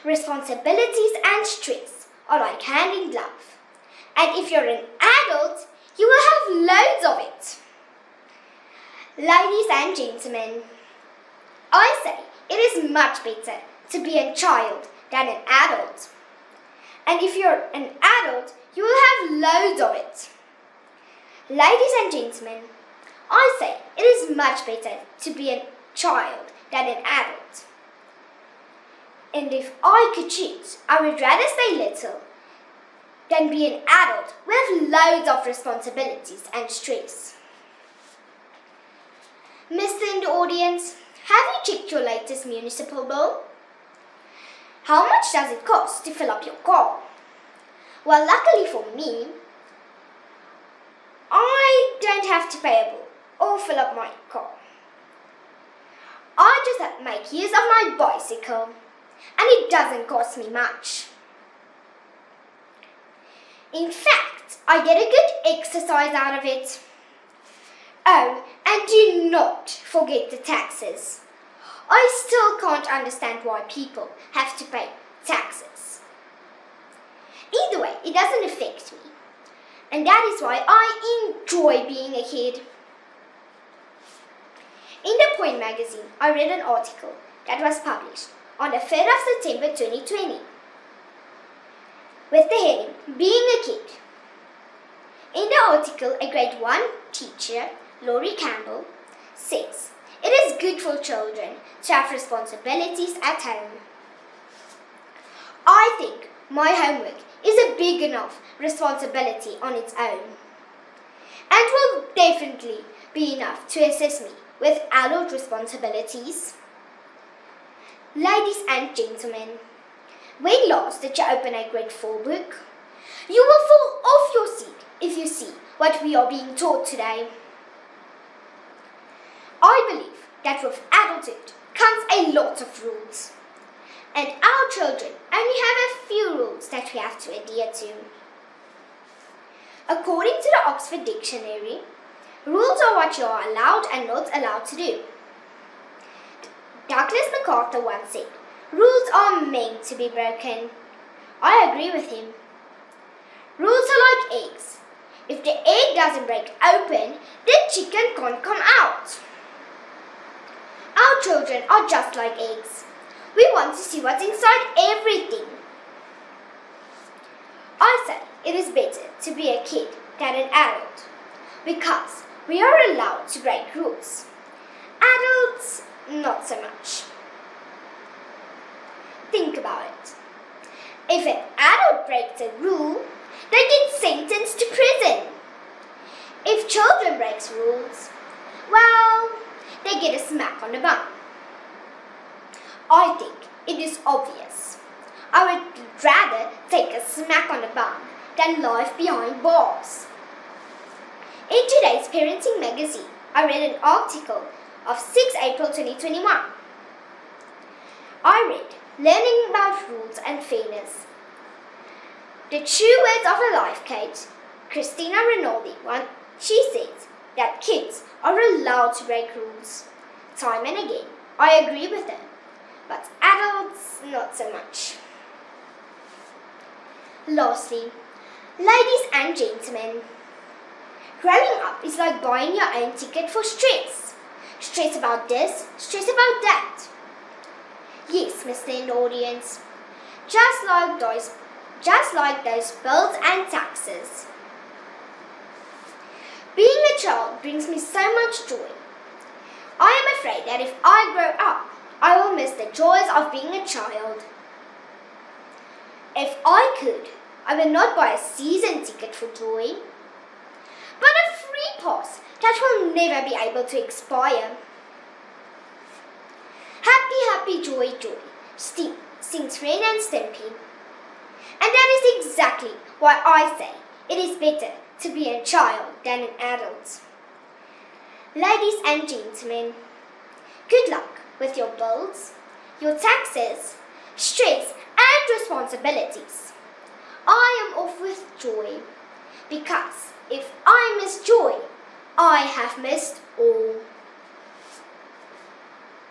Responsibilities and stress are like hand in glove. And if you're an adult, you will have loads of it. Ladies and gentlemen, I say it is much better to be a child than an adult. And if you're an adult, you will have loads of it. Ladies and gentlemen, I say it is much better to be a child than an adult. And if I could choose, I would rather stay little than be an adult with loads of responsibilities and stress. Mr. in the audience, have you checked your latest municipal bill? How much does it cost to fill up your car? Well, luckily for me, I don't have to pay a bill or fill up my car. I just have to make use of my bicycle, and it doesn't cost me much. In fact, I get a good exercise out of it. Oh, and do not forget the taxes. I still can't understand why people have to pay taxes. Either way, it doesn't affect me. And that is why I enjoy being a kid. In the Point magazine, I read an article that was published on the 3rd of September 2020 with the heading, Being a Kid. In the article, a grade 1 teacher, Laurie Campbell, says, it is good for children to have responsibilities at home. I think my homework is a big enough responsibility on its own and will definitely be enough to assist me with adult responsibilities. Ladies and gentlemen, when last did you open a grade 4 book? You will fall off your seat if you see what we are being taught today. I believe that with adulthood comes a lot of rules. And our children only have a few rules that we have to adhere to. According to the Oxford Dictionary, rules are what you are allowed and not allowed to do. Douglas MacArthur once said, rules are meant to be broken. I agree with him. Rules are like eggs. If the egg doesn't break open, the chicken can't come out. Our children are just like eggs. We want to see what's inside everything. I say it is better to be a kid than an adult because we are allowed to break rules. Adults, not so much. Think about it. If an adult breaks a rule, they get sentenced to prison. If children break rules, well, they get a smack on the bum. I think it is obvious. I would rather take a smack on the bum than life behind bars. In today's Parenting magazine, I read an article of 6 April 2021. I read, Learning about Rules and Fairness. The true words of a life coach, Christina Rinaldi, she says that kids are allowed to break rules. Time and again, I agree with her. But adults, not so much. Lastly, ladies and gentlemen, growing up is like buying your own ticket for stress. Stress about this, stress about that. Yes, Mr. in the audience, just like those bills and taxes. Being a child brings me so much joy. I am afraid that if I grow up, I will miss the joys of being a child. If I could, I would not buy a season ticket for joy, but a free pass that will never be able to expire. Happy, happy, joy, joy, sings Ren and Stimpy. And that is exactly why I say it is better to be a child than an adult. Ladies and gentlemen, good luck with your bills, your taxes, stress and responsibilities. I am off with joy because if I miss joy, I have missed all.